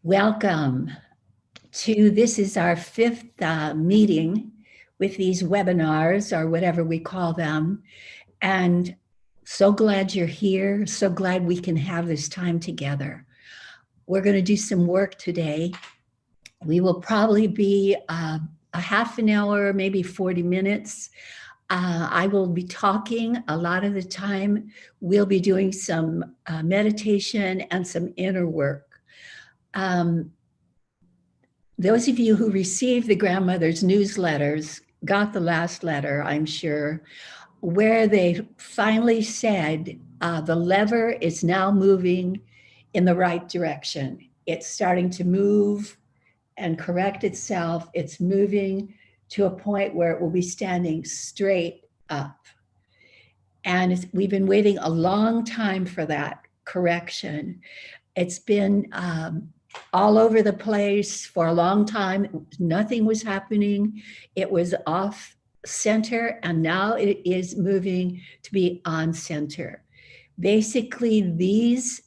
Welcome to this is our fifth meeting with these webinars or whatever we call them. And so glad you're here. So glad we can have this time together. We're going to do some work today. We will probably be a half an hour, maybe 40 minutes. I will be talking a lot of the time. We'll be doing some meditation and some inner work. Those of you who received the grandmother's newsletters got the last letter, I'm sure, where they finally said the lever is now moving in the right direction. It's starting to move and correct itself. It's moving to a point where it will be standing straight up. And we've been waiting a long time for that correction. It's been all over the place for a long time. Nothing was happening. It was off center, and now it is moving to be on center. Basically, this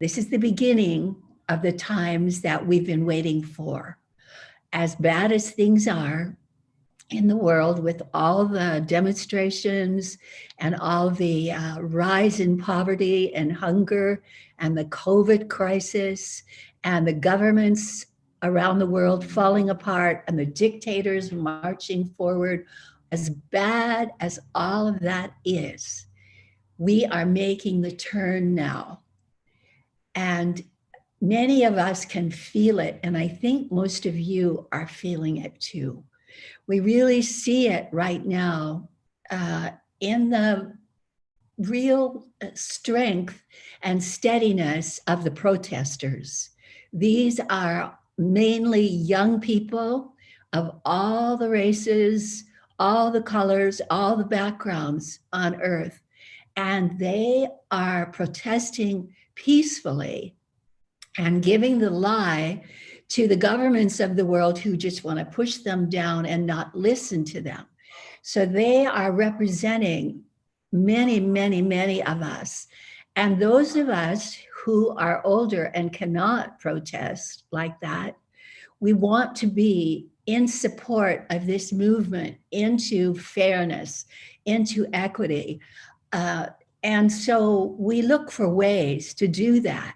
is the beginning of the times that we've been waiting for. As bad as things are in the world, with all the demonstrations and all the rise in poverty and hunger and the COVID crisis and the governments around the world falling apart and the dictators marching forward, as bad as all of that is, we are making the turn now. And many of us can feel it, and I think most of you are feeling it too. We really see it right now in the real strength and steadiness of the protesters. These are mainly young people of all the races, all the colors, all the backgrounds on earth. And they are protesting peacefully and giving the lie to the governments of the world who just want to push them down and not listen to them. So they are representing many, many, many of us. And those of us who are older and cannot protest like that, we want to be in support of this movement into fairness, into equity. And so we look for ways to do that.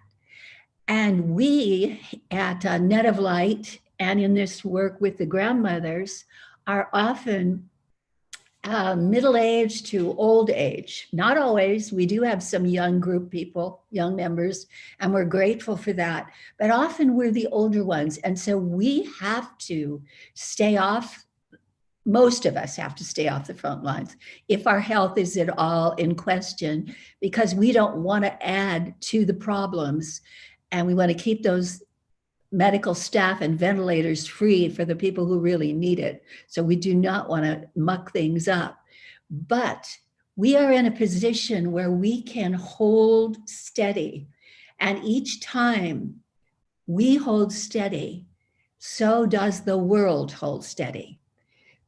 And we at Net of Light and in this work with the grandmothers are often middle age to old age. Not always. We do have some young group people, young members, and we're grateful for that. But often we're the older ones. And so we have to stay off. Most of us have to stay off the front lines if our health is at all in question, because we don't want to add to the problems. And we want to keep those medical staff and ventilators free for the people who really need it. So we do not want to muck things up. But we are in a position where we can hold steady. And each time we hold steady, so does the world hold steady.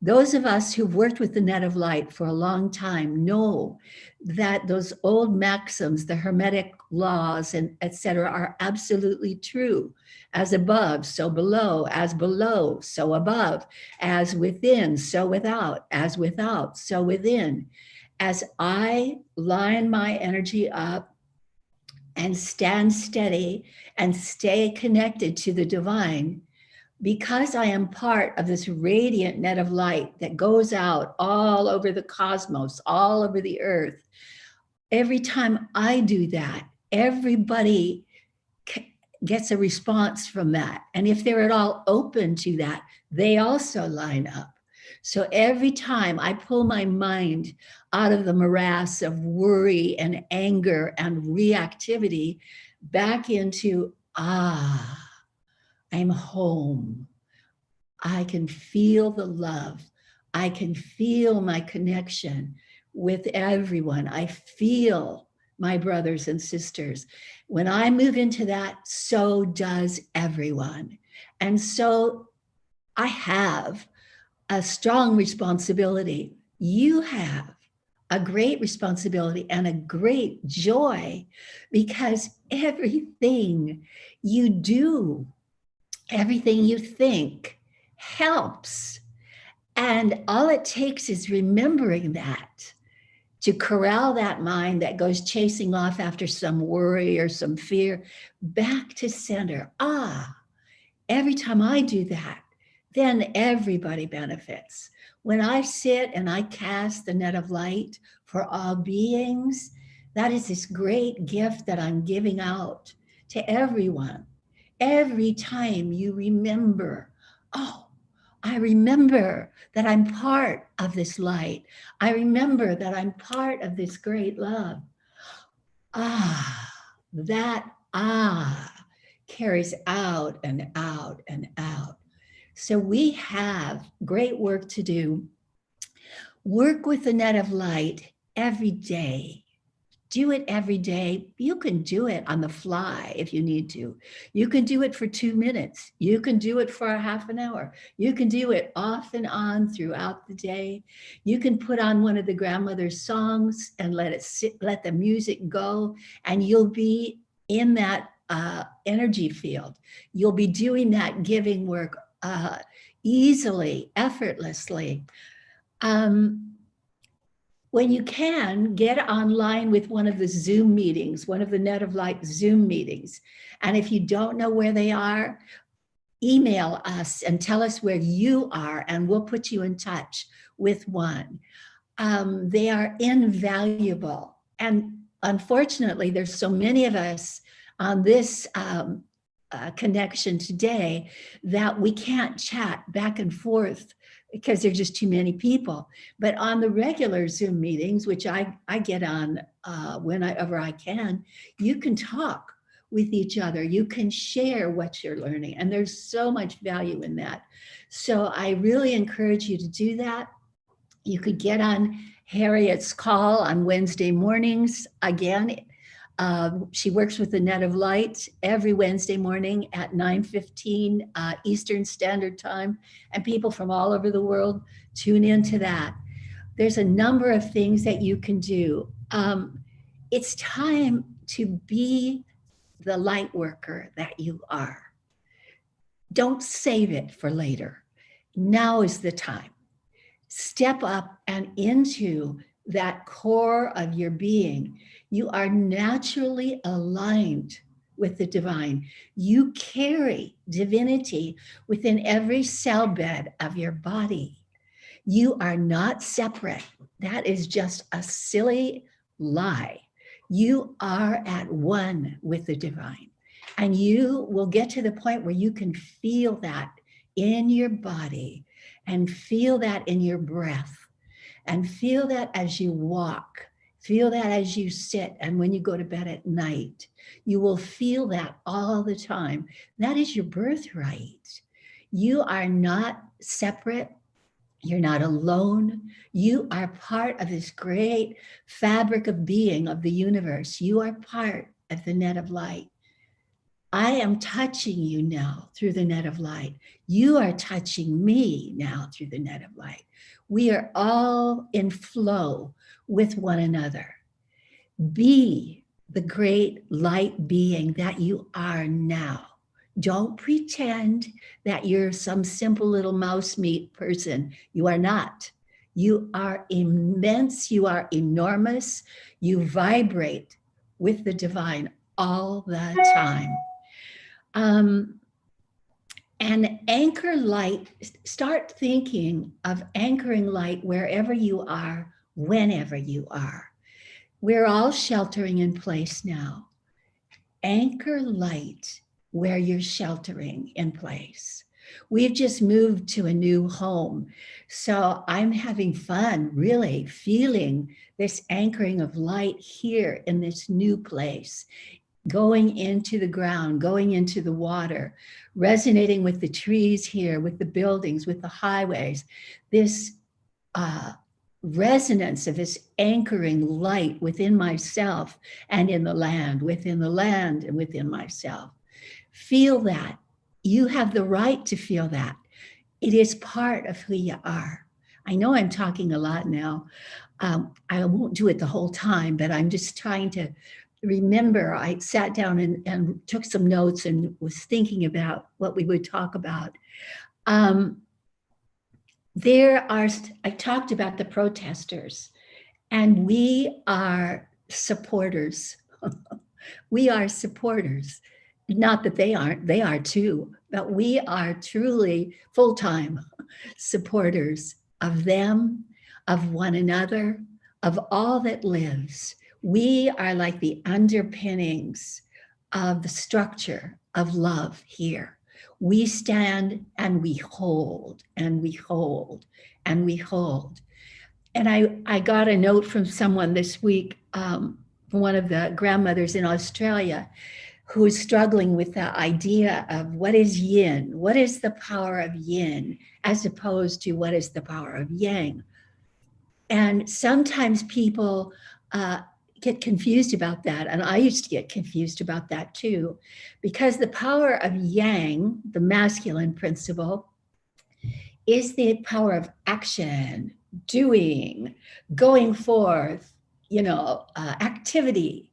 Those of us who've worked with the Net of Light for a long time know that those old maxims, the Hermetic laws and et cetera, are absolutely true. As above, so below, as below, so above, as within, so without, as without, so within. As I line my energy up and stand steady and stay connected to the divine, because I am part of this radiant net of light that goes out all over the cosmos, all over the earth, every time I do that, everybody gets a response from that. And if they're at all open to that, they also line up. So every time I pull my mind out of the morass of worry and anger and reactivity back into, I'm home. I can feel the love. I can feel my connection with everyone. I feel my brothers and sisters. When I move into that, so does everyone. And so I have a strong responsibility. You have a great responsibility and a great joy, because everything you do Everything you think helps. And all it takes is remembering that to corral that mind that goes chasing off after some worry or some fear back to center. Every time I do that, then everybody benefits. When I sit and I cast the net of light for all beings, that is this great gift that I'm giving out to everyone. Every time you remember, oh, I remember that I'm part of this light. I remember that I'm part of this great love. That carries out and out and out. So we have great work to do. Work with the net of light every day. Do it every day. You can do it on the fly if you need to. You can do it for 2 minutes. You can do it for a half an hour. You can do it off and on throughout the day. You can put on one of the grandmother's songs and let it sit, let the music go, and you'll be in that energy field. You'll be doing that giving work easily, effortlessly. When you can, get online with one of the Zoom meetings, one of the Net of Light Zoom meetings. And if you don't know where they are, email us and tell us where you are, and we'll put you in touch with one. They are invaluable. And unfortunately, there's so many of us on this connection today that we can't chat back and forth because there's just too many people. But on the regular Zoom meetings, which I get on whenever I can, you can talk with each other. You can share what you're learning. And there's so much value in that. So I really encourage you to do that. You could get on Harriet's call on Wednesday mornings. Again, she works with the Net of Light every Wednesday morning at 9:15 Eastern Standard Time, and people from all over the world tune into that. There's a number of things that you can do. It's time to be the light worker that you are. Don't save it for later. Now is the time. Step up and into that core of your being. You are naturally aligned with the divine. You carry divinity within every cell bed of your body. You are not separate. That is just a silly lie. You are at one with the divine. And you will get to the point where you can feel that in your body and feel that in your breath and feel that as you walk. Feel that as you sit and when you go to bed at night. You will feel that all the time. That is your birthright. You are not separate. You're not alone. You are part of this great fabric of being of the universe. You are part of the net of light. I am touching you now through the net of light. You are touching me now through the net of light. We are all in flow with one another. Be the great light being that you are now. Don't pretend that you're some simple little mouse meat person. You are not. You are immense. You are enormous. You vibrate with the divine all the time. And anchor light, start thinking of anchoring light wherever you are, whenever you are. We're all sheltering in place now. Anchor light where you're sheltering in place. We've just moved to a new home. So I'm having fun, really feeling this anchoring of light here in this new place, going into the ground, going into the water, resonating with the trees here, with the buildings, with the highways, this resonance of this anchoring light within myself and in the land, within the land and within myself. Feel that. You have the right to feel that. It is part of who you are. I know I'm talking a lot now. I won't do it the whole time, but I'm just trying to remember I sat down and took some notes and was thinking about what we would talk about. I talked about the protesters, and we are supporters. We are supporters. Not that they aren't, they are too, but we are truly full-time supporters of them, of one another, of all that lives. We are like the underpinnings of the structure of love here. We stand and we hold and we hold and we hold. And I got a note from someone this week, one of the grandmothers in Australia, who is struggling with the idea of what is yin, what is the power of yin, as opposed to what is the power of yang. And sometimes people get confused about that. And I used to get confused about that too, because the power of yang, the masculine principle, is the power of action, doing, going forth, activity.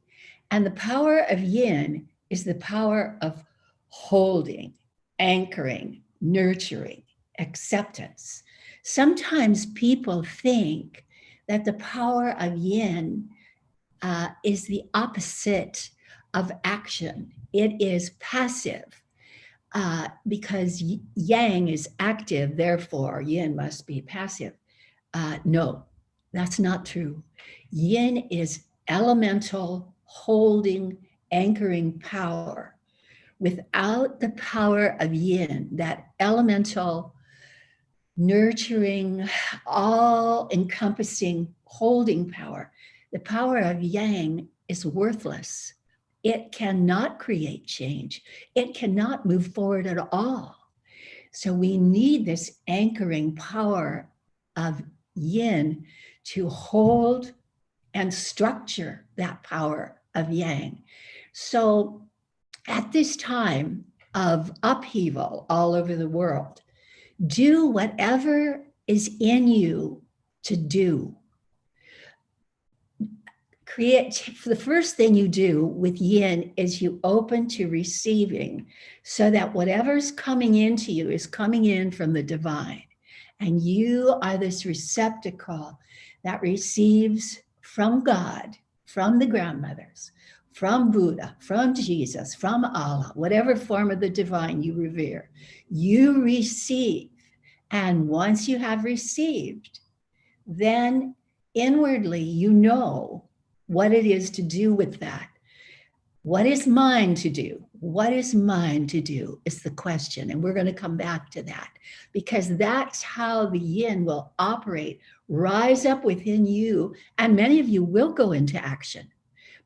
And the power of yin is the power of holding, anchoring, nurturing, acceptance. Sometimes people think that the power of yin is the opposite of action. It is passive. Because yang is active, therefore yin must be passive. No, that's not true. Yin is elemental, holding, anchoring power. Without the power of yin, that elemental, nurturing, all-encompassing holding power, the power of yang is worthless. It cannot create change. It cannot move forward at all. So we need this anchoring power of yin to hold and structure that power of yang. So at this time of upheaval all over the world, do whatever is in you to do. The first thing you do with yin is you open to receiving, so that whatever's coming into you is coming in from the divine. And you are this receptacle that receives from God, from the grandmothers, from Buddha, from Jesus, from Allah, whatever form of the divine you revere. You receive. And once you have received, then inwardly you know what it is to do with that. What is mine to do? What is mine to do is the question. And we're going to come back to that, because that's how the yin will operate, rise up within you. And many of you will go into action,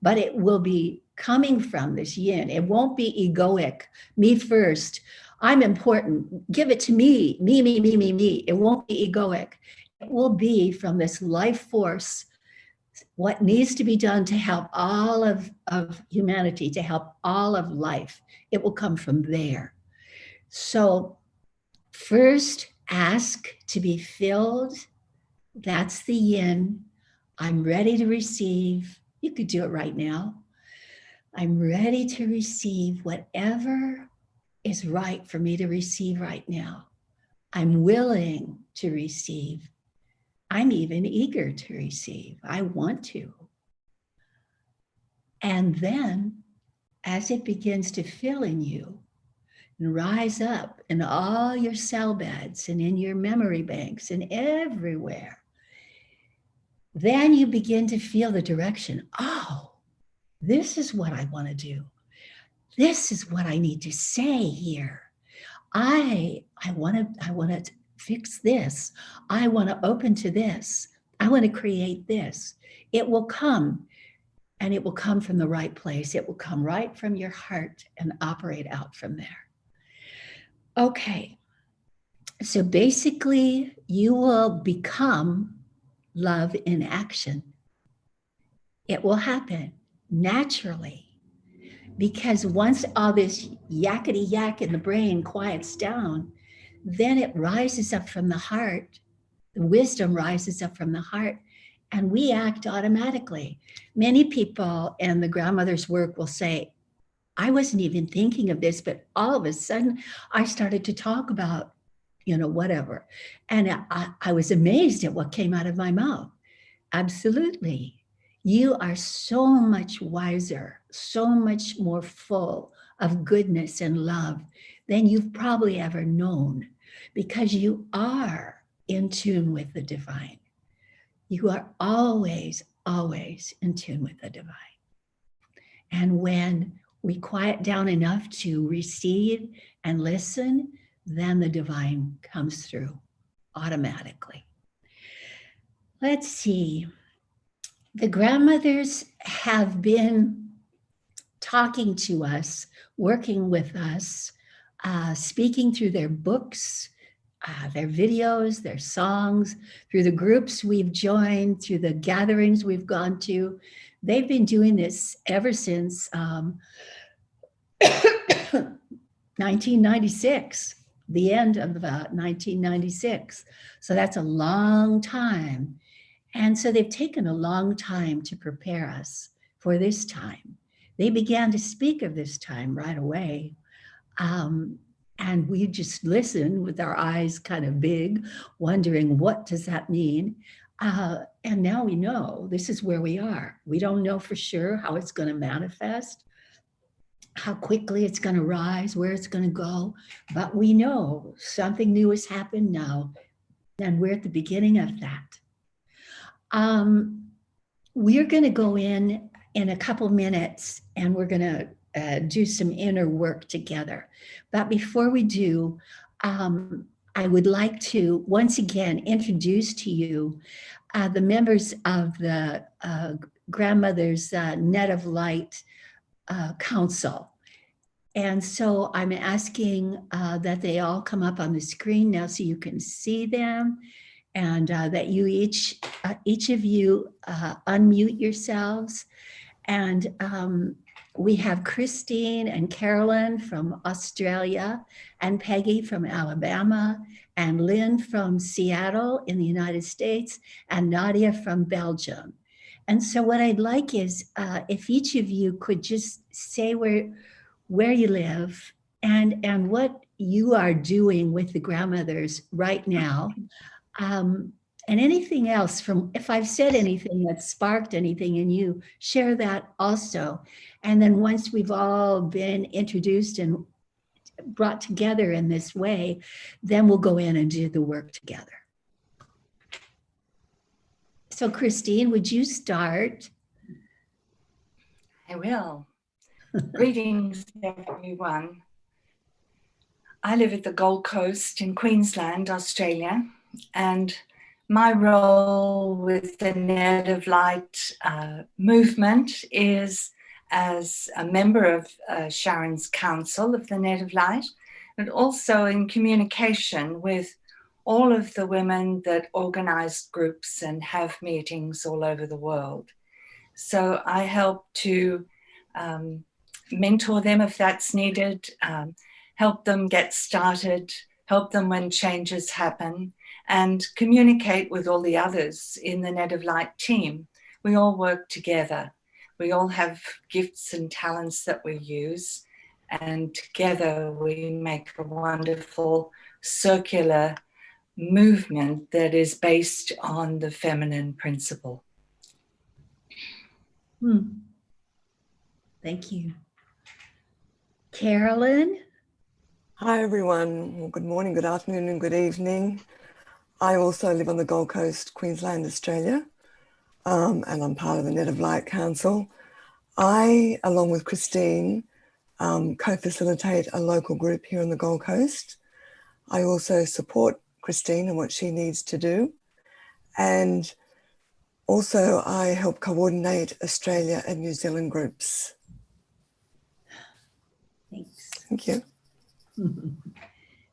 but it will be coming from this yin. It won't be egoic, me first, I'm important, give it to me, me, me, me, me, me. It won't be egoic. It will be from this life force, what needs to be done to help all of humanity, to help all of life. It will come from there. So first, ask to be filled. That's the yin. I'm ready to receive. You could do it right now. I'm ready to receive whatever is right for me to receive right now. I'm willing to receive. I'm even eager to receive. I want to. And then, as it begins to fill in you and rise up in all your cell beds and in your memory banks and everywhere, then you begin to feel the direction. Oh, this is what I want to do. This is what I need to say here. I want to fix this. I want to open to this. I want to create this. It will come, and it will come from the right place. It will come right from your heart and operate out from there. Okay. So basically, you will become love in action. It will happen naturally, because once all this yakety yak in the brain quiets down, then it rises up from the heart. The wisdom rises up from the heart, and we act automatically. Many people in the grandmother's work will say, I wasn't even thinking of this, but all of a sudden I started to talk about, whatever. And I was amazed at what came out of my mouth. Absolutely. You are so much wiser, so much more full of goodness and love than you've probably ever known, because you are in tune with the divine. You are always, always in tune with the divine. And when we quiet down enough to receive and listen, then the divine comes through automatically. Let's see. The grandmothers have been talking to us, working with us, speaking through their books, their videos, their songs, through the groups we've joined, through the gatherings we've gone to. They've been doing this ever since 1996, the end of 1996. So that's a long time. And so they've taken a long time to prepare us for this time. They began to speak of this time right away. And we just listened with our eyes kind of big, wondering, what does that mean? And now we know this is where we are. We don't know for sure how it's going to manifest, how quickly it's going to rise, where it's going to go. But we know something new has happened now, and we're at the beginning of that. We're going to go in a couple minutes, and we're going to do some inner work together. But before we do, I would like to once again introduce to you the members of the Grandmother's Net of Light Council. And so I'm asking that they all come up on the screen now so you can see them, and that you each of you unmute yourselves. And we have Christine and Carolyn from Australia, and Peggy from Alabama, and Lynn from Seattle in the United States, and Nadia from Belgium. And so what I'd like is if each of you could just say where you live and what you are doing with the grandmothers right now. And anything else from, if I've said anything that sparked anything in you, share that also. And then once we've all been introduced and brought together in this way, then we'll go in and do the work together. So Christine, would you start? I will. Greetings, everyone. I live at the Gold Coast in Queensland, Australia, and my role with the Net of Light movement is as a member of Sharon's Council of the Net of Light, and also in communication with all of the women that organize groups and have meetings all over the world. So I help to mentor them if that's needed, help them get started, help them when changes happen, and communicate with all the others in the Net of Light team. We all work together. We all have gifts and talents that we use, and together we make a wonderful circular movement that is based on the feminine principle. Thank you. Carolyn? Hi, everyone. Well, good morning, good afternoon, and good evening. I also live on the Gold Coast, Queensland, Australia, and I'm part of the Net of Light Council. I, along with Christine, co-facilitate a local group here on the Gold Coast. I also support Christine and what she needs to do. And also I help coordinate Australia and New Zealand groups. Thanks. Thank you.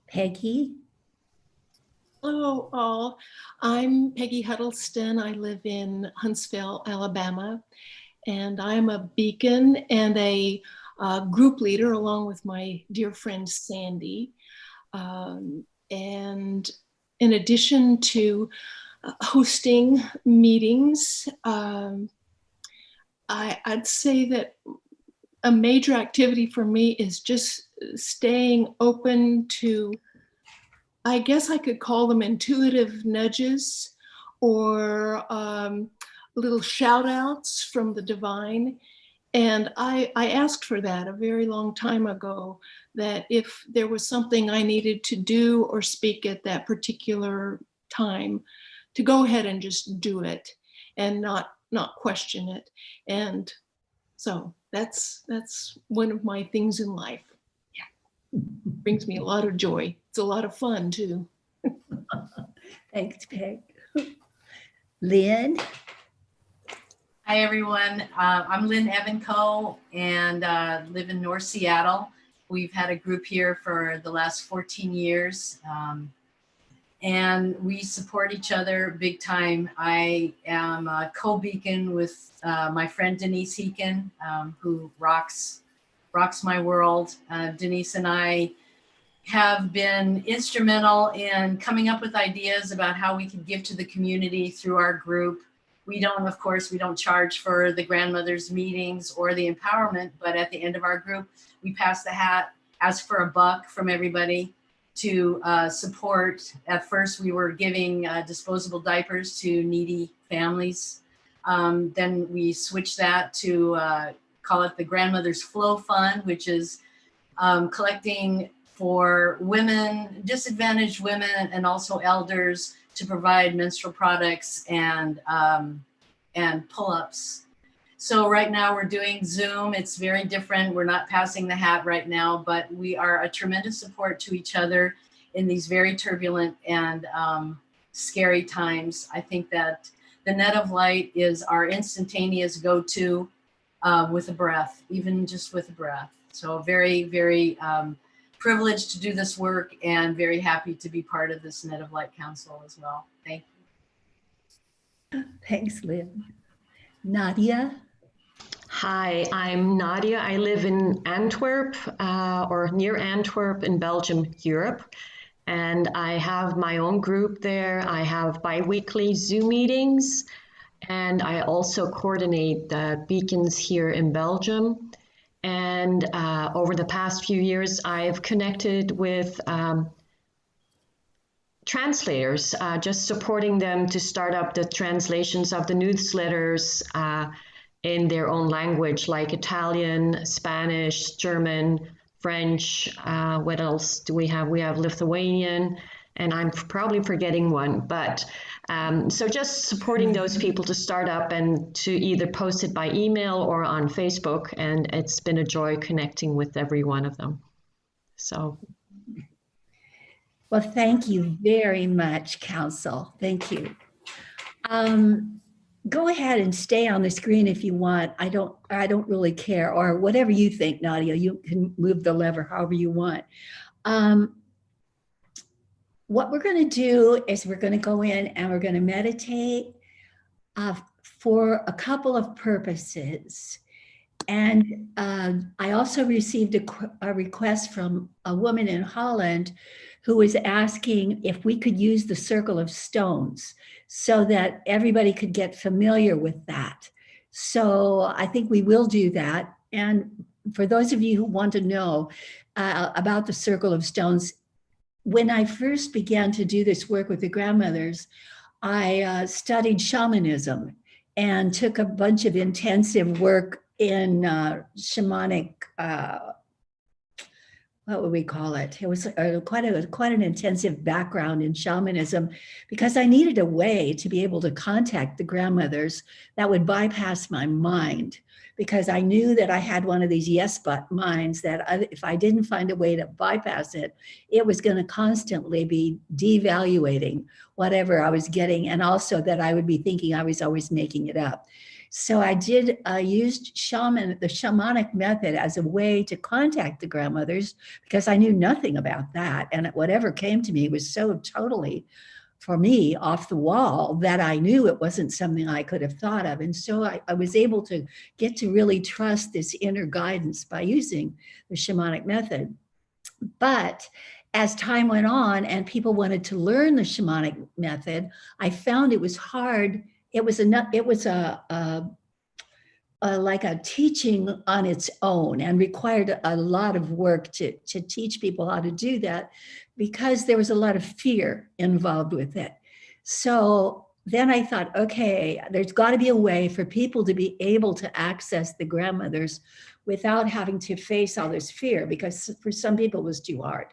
Peggy? Hello, all. I'm Peggy Huddleston. I live in Huntsville, Alabama, and I'm a beacon and a group leader along with my dear friend Sandy. And in addition to hosting meetings. I'd say that a major activity for me is just staying open to, I guess I could call them intuitive nudges or little shout outs from the divine. And I asked for that a very long time ago, that if there was something I needed to do or speak at that particular time, to go ahead and just do it and not question it. And so that's one of my things in life. Yeah, brings me a lot of joy. It's a lot of fun too. Thanks, Peg. Lynn? Hi, everyone. I'm Lynn Evanco and live in North Seattle. We've had a group here for the last 14 years. And we support each other big time. I am a co-beacon with my friend Denise Heekin, who rocks my world. Denise and I have been instrumental in coming up with ideas about how we can give to the community through our group. Of course, we don't charge for the grandmothers meetings or the empowerment, but at the end of our group, we pass the hat, ask for $1 from everybody to support. At first, we were giving disposable diapers to needy families. Then we switched that to call it the Grandmother's Flow Fund, which is collecting for women, disadvantaged women, and also elders to provide menstrual products and pull-ups. So right now we're doing Zoom. It's very different. We're not passing the hat right now, but we are a tremendous support to each other in these very turbulent and scary times. I think that the net of light is our instantaneous go-to with a breath, even just with a breath. So very, very privileged to do this work and very happy to be part of this Net of Light Council as well. Thank you. Thanks, Lynn. Nadia? Hi, I'm Nadia. I live in Antwerp or near Antwerp in Belgium, Europe. And I have my own group there. I have bi-weekly Zoom meetings, and I also coordinate the beacons here in Belgium. And over the past few years, I've connected with translators, just supporting them to start up the translations of the newsletters in their own language, like Italian, Spanish, German, French. What else do we have? We have Lithuanian, and I'm probably forgetting one. But so just supporting those people to start up and to either post it by email or on Facebook. And it's been a joy connecting with every one of them. So. Well, thank you very much, Council. Thank you. Go ahead and stay on the screen if you want. I don't really care, or whatever you think, Nadia. You can move the lever however you want. What we're going to do is we're going to go in and we're going to meditate for a couple of purposes. And I also received a request from a woman in Holland who was asking if we could use the circle of stones so that everybody could get familiar with that. So I think we will do that. And for those of you who want to know about the circle of stones, when I first began to do this work with the grandmothers, I studied shamanism and took a bunch of intensive work in shamanic, what would we call it? It was quite an intensive background in shamanism, because I needed a way to be able to contact the grandmothers that would bypass my mind, because I knew that I had one of these yes but minds that if I didn't find a way to bypass it, it was going to constantly be devaluating whatever I was getting, and also that I would be thinking I was always making it up. So I did used the shamanic method as a way to contact the grandmothers, because I knew nothing about that. And whatever came to me was so totally, for me, off the wall that I knew it wasn't something I could have thought of. And so I was able to get to really trust this inner guidance by using the shamanic method. But as time went on and people wanted to learn the shamanic method, I found it was hard. It was like a teaching on its own and required a lot of work to teach people how to do that, because there was a lot of fear involved with it. So then I thought, okay, there's got to be a way for people to be able to access the grandmothers without having to face all this fear, because for some people it was too hard.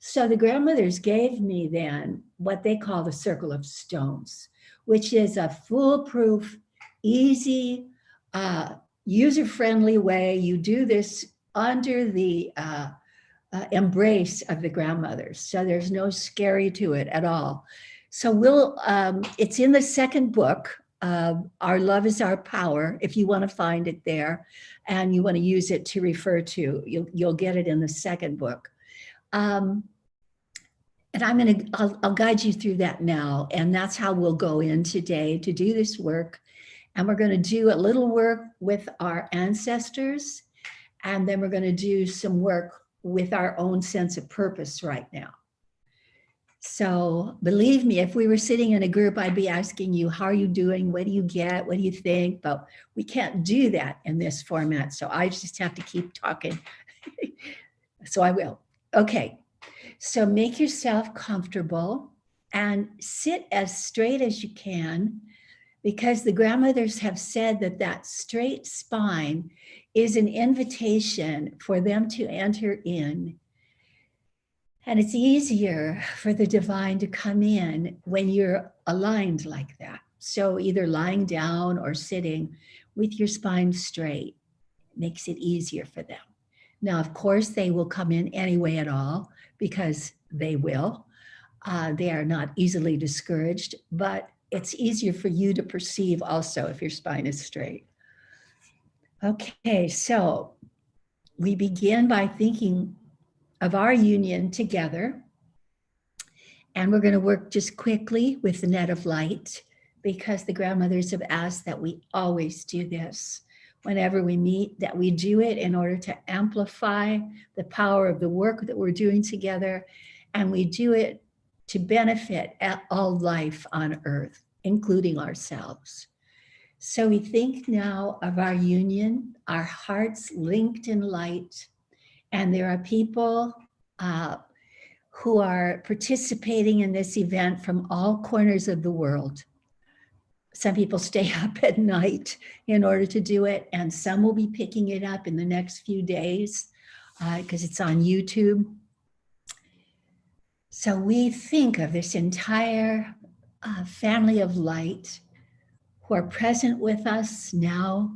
So the grandmothers gave me then what they call the Circle of Stones, which is a foolproof, easy, user-friendly way. You do this under the embrace of the grandmothers. So there's no scary to it at all. So it's in the second book, Our Love is Our Power, if you want to find it there and you want to use it to refer to, you'll get it in the second book. And I'll guide you through that now. And that's how we'll go in today to do this work. And we're going to do a little work with our ancestors. And then we're going to do some work with our own sense of purpose right now. So believe me, if we were sitting in a group, I'd be asking you, how are you doing? What do you get? What do you think? But we can't do that in this format. So I just have to keep talking. So I will. Okay. So make yourself comfortable and sit as straight as you can, because the grandmothers have said that that straight spine is an invitation for them to enter in. And it's easier for the divine to come in when you're aligned like that. So either lying down or sitting with your spine straight makes it easier for them. Now, of course, they will come in any way at all, because they will. They are not easily discouraged, but it's easier for you to perceive also if your spine is straight. Okay, so we begin by thinking of our union together. And we're going to work just quickly with the net of light, because the grandmothers have asked that we always do this. Whenever we meet, that we do it in order to amplify the power of the work that we're doing together. And we do it to benefit all life on earth, including ourselves. So we think now of our union, our hearts linked in light. And there are people who are participating in this event from all corners of the world. Some people stay up at night in order to do it, and some will be picking it up in the next few days because it's on YouTube. So we think of this entire family of light who are present with us now,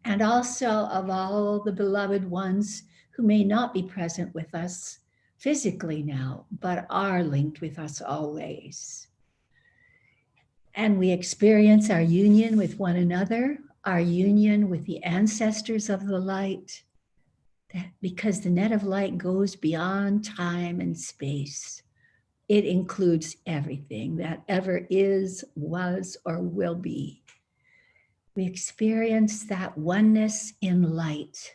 and also of all the beloved ones who may not be present with us physically now, but are linked with us always. And we experience our union with one another, our union with the ancestors of the light, because the net of light goes beyond time and space. It includes everything that ever is, was, or will be. We experience that oneness in light,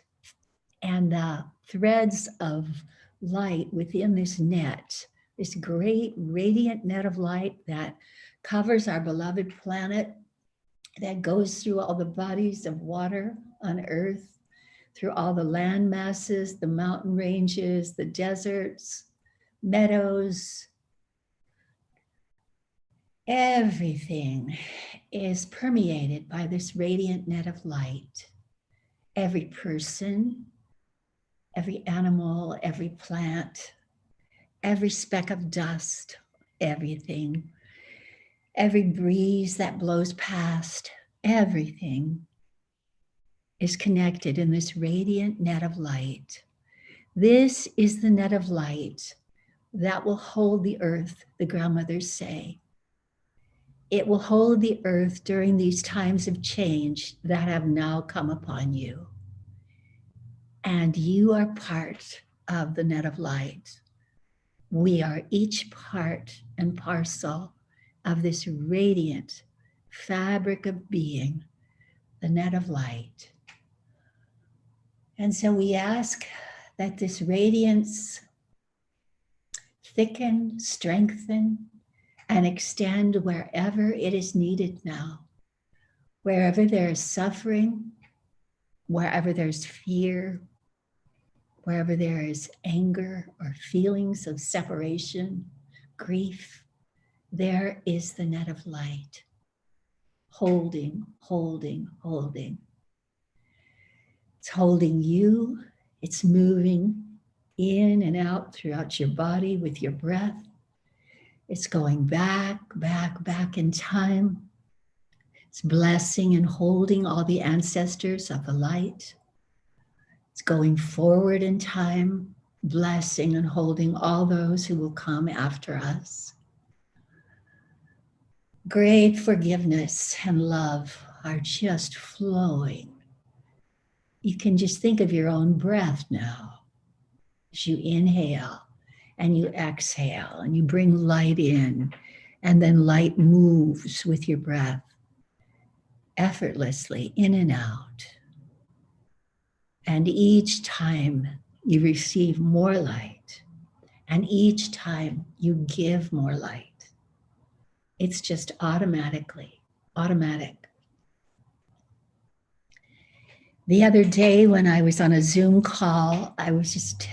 and the threads of light within this net, this great radiant net of light that covers our beloved planet, that goes through all the bodies of water on earth, through all the land masses, the mountain ranges, the deserts, meadows. Everything is permeated by this radiant net of light. Every person, every animal, every plant, every speck of dust, everything. Every breeze that blows past, everything is connected in this radiant net of light. This is the net of light that will hold the earth, the grandmothers say. It will hold the earth during these times of change that have now come upon you. And you are part of the net of light. We are each part and parcel of this radiant fabric of being, the net of light. And so we ask that this radiance thicken, strengthen, and extend wherever it is needed now. Wherever there is suffering, wherever there's fear, wherever there is anger or feelings of separation, grief, there is the net of light. Holding, holding, holding. It's holding you. It's moving in and out throughout your body with your breath. It's going back, back, back in time. It's blessing and holding all the ancestors of the light. It's going forward in time, blessing and holding all those who will come after us. Great forgiveness and love are just flowing. You can just think of your own breath now as you inhale and you exhale and you bring light in, and then light moves with your breath effortlessly in and out. And each time you receive more light, and each time you give more light. It's just automatic. The other day when I was on a Zoom call, I was just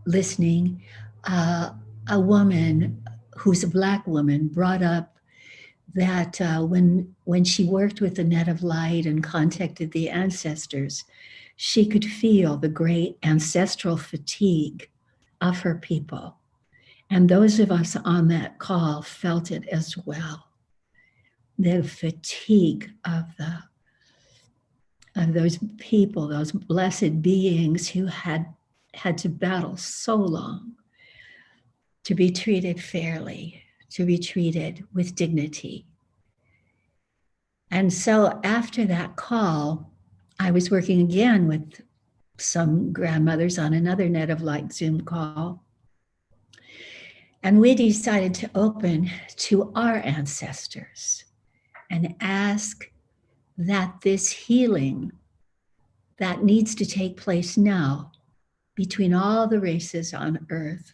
listening. A woman who's a Black woman brought up that when she worked with the net of light and contacted the ancestors, she could feel the great ancestral fatigue of her people. And those of us on that call felt it as well. The fatigue of those people, those blessed beings who had to battle so long to be treated fairly, to be treated with dignity. And so after that call, I was working again with some grandmothers on another Net of Light Zoom call. And we decided to open to our ancestors and ask that this healing that needs to take place now between all the races on earth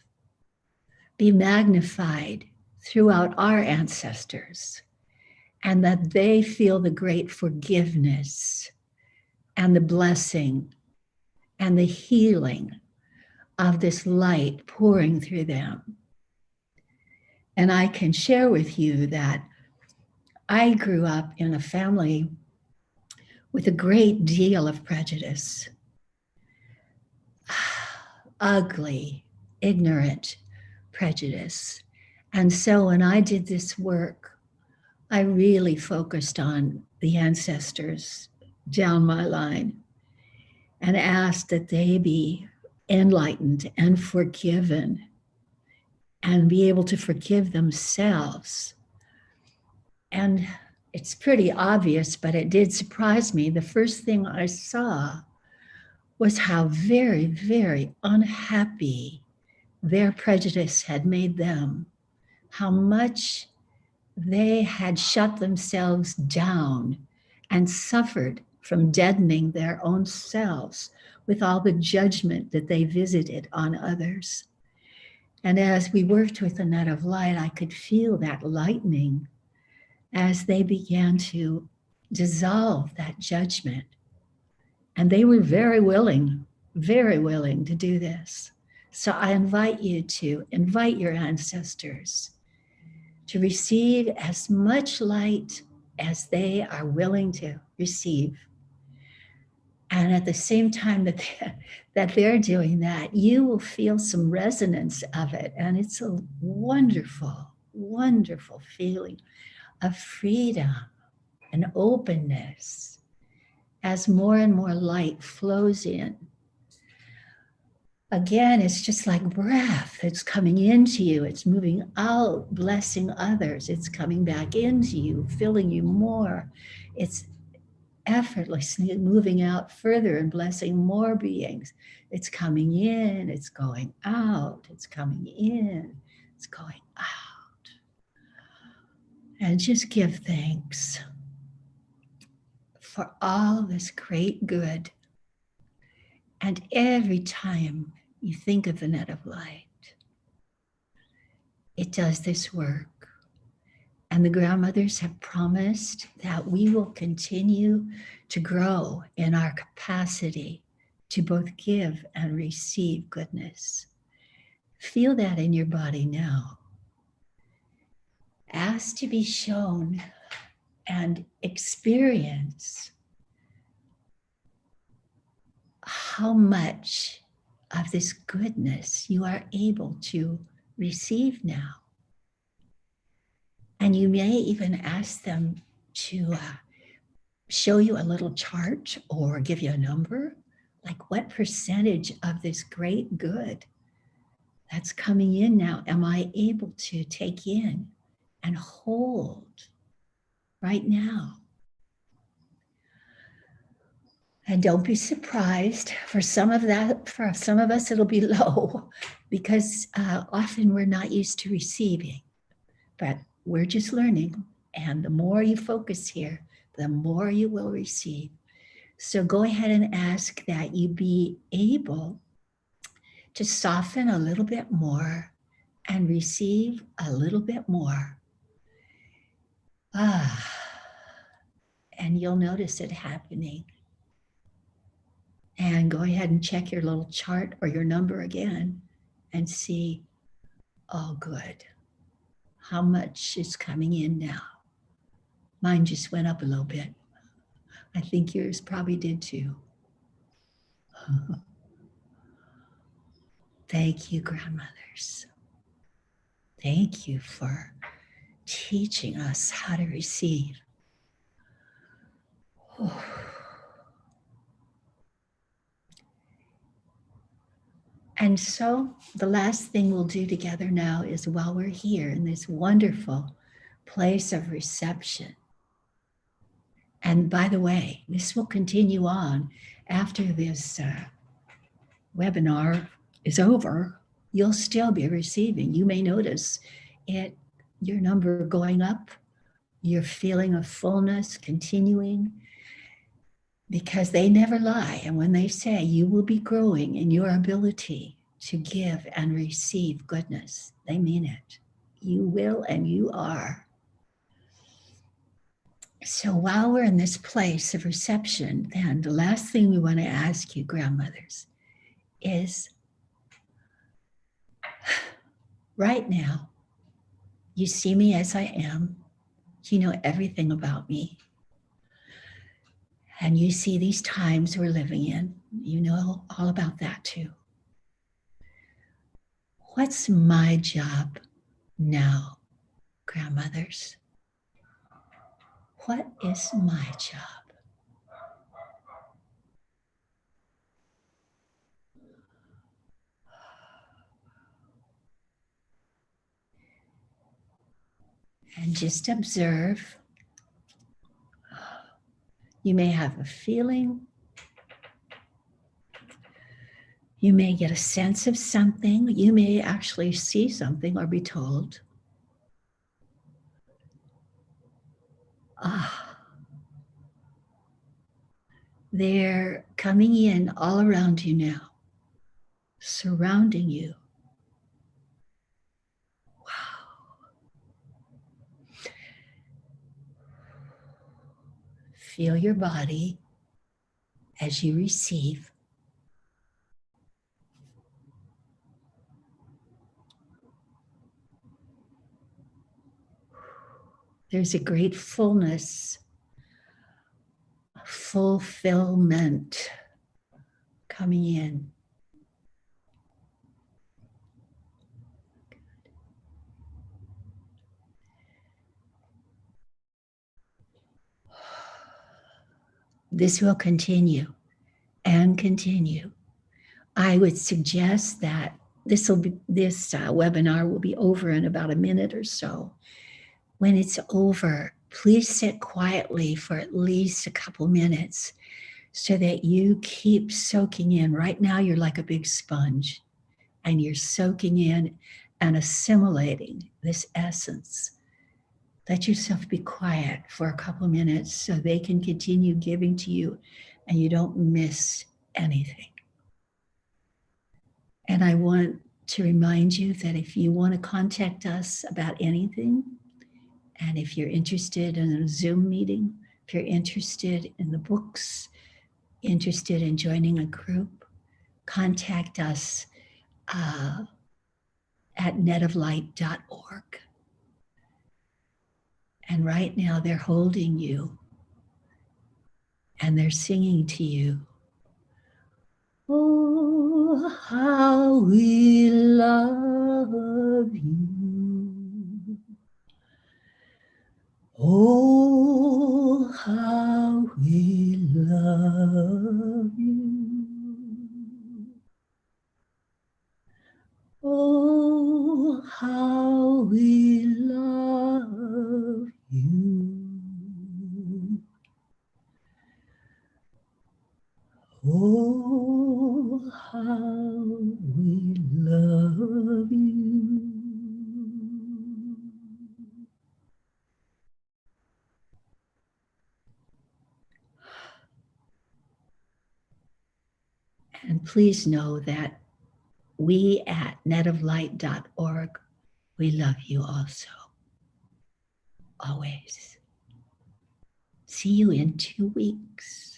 be magnified throughout our ancestors, and that they feel the great forgiveness and the blessing and the healing of this light pouring through them. And I can share with you that I grew up in a family with a great deal of prejudice, ugly, ignorant prejudice. And so when I did this work, I really focused on the ancestors down my line and asked that they be enlightened and forgiven and be able to forgive themselves. And it's pretty obvious, but it did surprise me. The first thing I saw was how very, very unhappy their prejudice had made them, how much they had shut themselves down and suffered from deadening their own selves with all the judgment that they visited on others. And as we worked with the net of light, I could feel that lightening as they began to dissolve that judgment. And they were very willing to do this. So I invite you to invite your ancestors to receive as much light as they are willing to receive. And at the same time that they're doing that, you will feel some resonance of it. And it's a wonderful, wonderful feeling of freedom and openness as more and more light flows in. Again, it's just like breath. It's coming into you, it's moving out, blessing others. It's coming back into you, filling you more. It's effortlessly moving out further and blessing more beings. It's coming in, it's going out, it's coming in, it's going out. And just give thanks for all this great good. And every time you think of the net of light, does this work. And the grandmothers have promised that we will continue to grow in our capacity to both give and receive goodness. Feel that in your body now. Ask to be shown and experience how much of this goodness you are able to receive now. And you may even ask them to show you a little chart or give you a number, like what percentage of this great good that's coming in now am I able to take in and hold right now? And don't be surprised, for some of us, it'll be low because often we're not used to receiving, but we're just learning. And the more you focus here, the more you will receive. So go ahead and ask that you be able to soften a little bit more and receive a little bit more. And you'll notice it happening. And go ahead and check your little chart or your number again and see, oh, good. How much is coming in now? Mine just went up a little bit. I think yours probably did too. Thank you, grandmothers. Thank you for teaching us how to receive. And so the last thing we'll do together now is, while we're here in this wonderful place of reception, and by the way, this will continue on after this webinar is over, you'll still be receiving. You may notice your number going up, your feeling of fullness continuing, because they never lie. And when they say you will be growing in your ability to give and receive goodness, they mean it. You will and you are. So while we're in this place of reception, then the last thing we want to ask you, grandmothers, is right now, you see me as I am. You know everything about me. And you see these times we're living in. You know all about that too. What's my job now, grandmothers? What is my job? And just observe. You may have a feeling. You may get a sense of something. You may actually see something or be told. They're coming in all around you now, surrounding you. Wow. Feel your body as you receive. There's a great fullness, fulfillment coming in. This will continue and continue. I would suggest that this webinar will be over in about a minute or so. When it's over, please sit quietly for at least a couple minutes so that you keep soaking in. Right now, you're like a big sponge and you're soaking in and assimilating this essence. Let yourself be quiet for a couple minutes so they can continue giving to you and you don't miss anything. And I want to remind you that if you want to contact us about anything, and if you're interested in a Zoom meeting, if you're interested in the books, interested in joining a group, contact us at netoflight.org. And right now they're holding you and they're singing to you. Oh, how we love you. Oh, how we love you. Oh, how we love you. Oh, how we love you. And please know that we at netoflight.org, we love you also, always. See you in 2 weeks.